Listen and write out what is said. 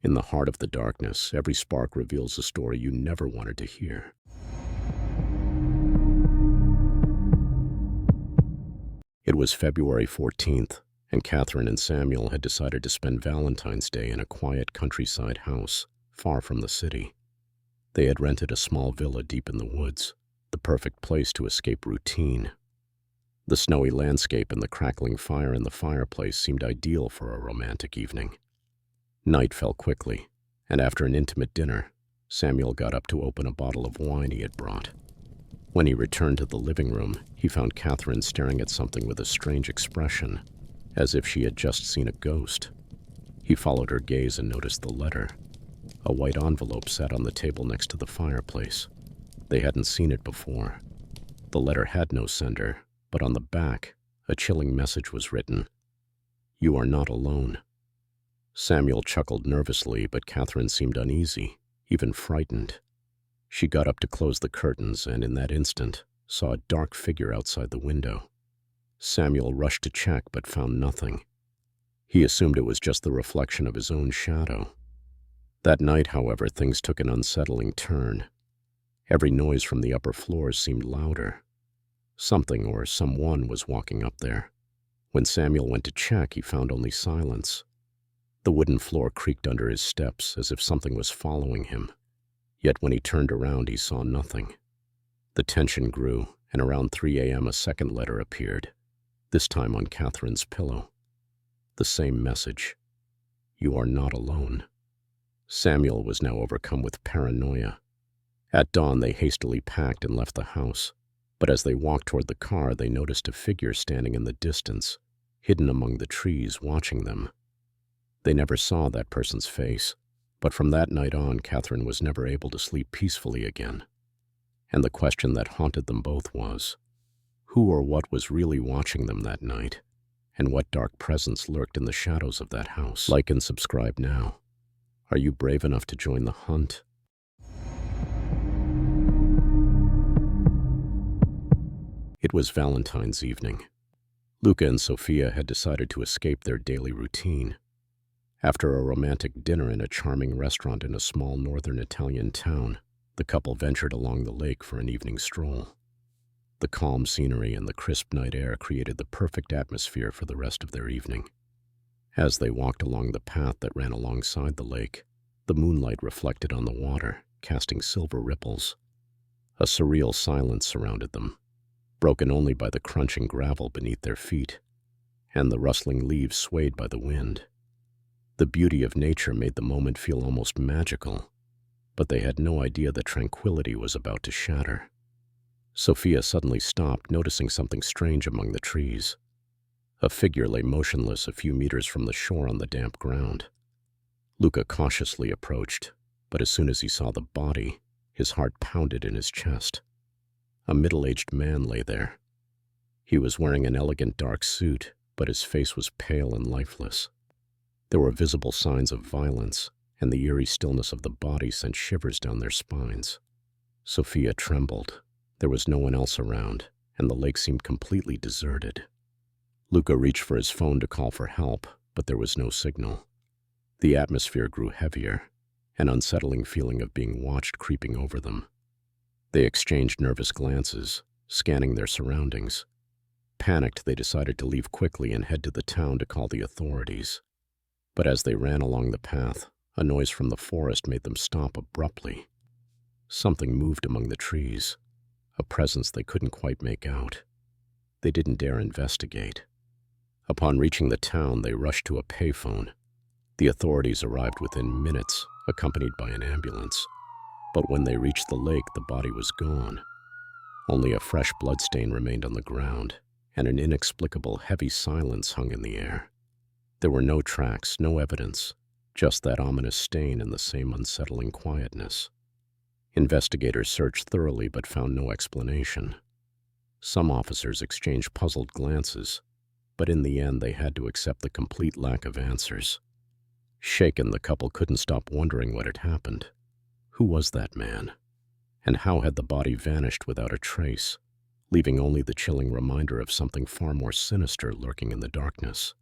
In the heart of the darkness, every spark reveals a story you never wanted to hear. It was February 14th, and Catherine and Samuel had decided to spend Valentine's Day in a quiet countryside house, far from the city. They had rented a small villa deep in the woods, the perfect place to escape routine. The snowy landscape and the crackling fire in the fireplace seemed ideal for a romantic evening. Night fell quickly, and after an intimate dinner, Samuel got up to open a bottle of wine he had brought. When he returned to the living room, he found Catherine staring at something with a strange expression, as if she had just seen a ghost. He followed her gaze and noticed the letter. A white envelope sat on the table next to the fireplace. They hadn't seen it before. The letter had no sender, but on the back, a chilling message was written. "You are not alone." Samuel chuckled nervously, but Catherine seemed uneasy, even frightened. She got up to close the curtains and in that instant saw a dark figure outside the window. Samuel rushed to check but found nothing. He assumed it was just the reflection of his own shadow. That night, however, things took an unsettling turn. Every noise from the upper floors seemed louder. Something or someone was walking up there. When Samuel went to check, he found only silence. The wooden floor creaked under his steps as if something was following him. Yet when he turned around, he saw nothing. The tension grew, and around 3 a.m. a second letter appeared, this time on Catherine's pillow. The same message. "You are not alone." Samuel was now overcome with paranoia. At dawn, they hastily packed and left the house. But as they walked toward the car, they noticed a figure standing in the distance, hidden among the trees, watching them. They never saw that person's face, but from that night on, Catherine was never able to sleep peacefully again. And the question that haunted them both was, who or what was really watching them that night, and what dark presence lurked in the shadows of that house? Like and subscribe now. Are you brave enough to join the hunt? It was Valentine's evening. Luca and Sophia had decided to escape their daily routine. After a romantic dinner in a charming restaurant in a small northern Italian town, the couple ventured along the lake for an evening stroll. The calm scenery and the crisp night air created the perfect atmosphere for the rest of their evening. As they walked along the path that ran alongside the lake, the moonlight reflected on the water, casting silver ripples. A surreal silence surrounded them, broken only by the crunching gravel beneath their feet, and the rustling leaves swayed by the wind. The beauty of nature made the moment feel almost magical, but they had no idea that tranquility was about to shatter. Sophia suddenly stopped, noticing something strange among the trees. A figure lay motionless a few meters from the shore on the damp ground. Luca cautiously approached, but as soon as he saw the body, his heart pounded in his chest. A middle-aged man lay there. He was wearing an elegant dark suit, but his face was pale and lifeless. There were visible signs of violence, and the eerie stillness of the body sent shivers down their spines. Sophia trembled. There was no one else around, and the lake seemed completely deserted. Luca reached for his phone to call for help, but there was no signal. The atmosphere grew heavier, an unsettling feeling of being watched creeping over them. They exchanged nervous glances, scanning their surroundings. Panicked, they decided to leave quickly and head to the town to call the authorities. But as they ran along the path, a noise from the forest made them stop abruptly. Something moved among the trees, a presence they couldn't quite make out. They didn't dare investigate. Upon reaching the town, they rushed to a payphone. The authorities arrived within minutes, accompanied by an ambulance. But when they reached the lake, the body was gone. Only a fresh bloodstain remained on the ground, and an inexplicable heavy silence hung in the air. There were no tracks, no evidence, just that ominous stain and the same unsettling quietness. Investigators searched thoroughly but found no explanation. Some officers exchanged puzzled glances, but in the end they had to accept the complete lack of answers. Shaken, the couple couldn't stop wondering what had happened. Who was that man? And how had the body vanished without a trace, leaving only the chilling reminder of something far more sinister lurking in the darkness?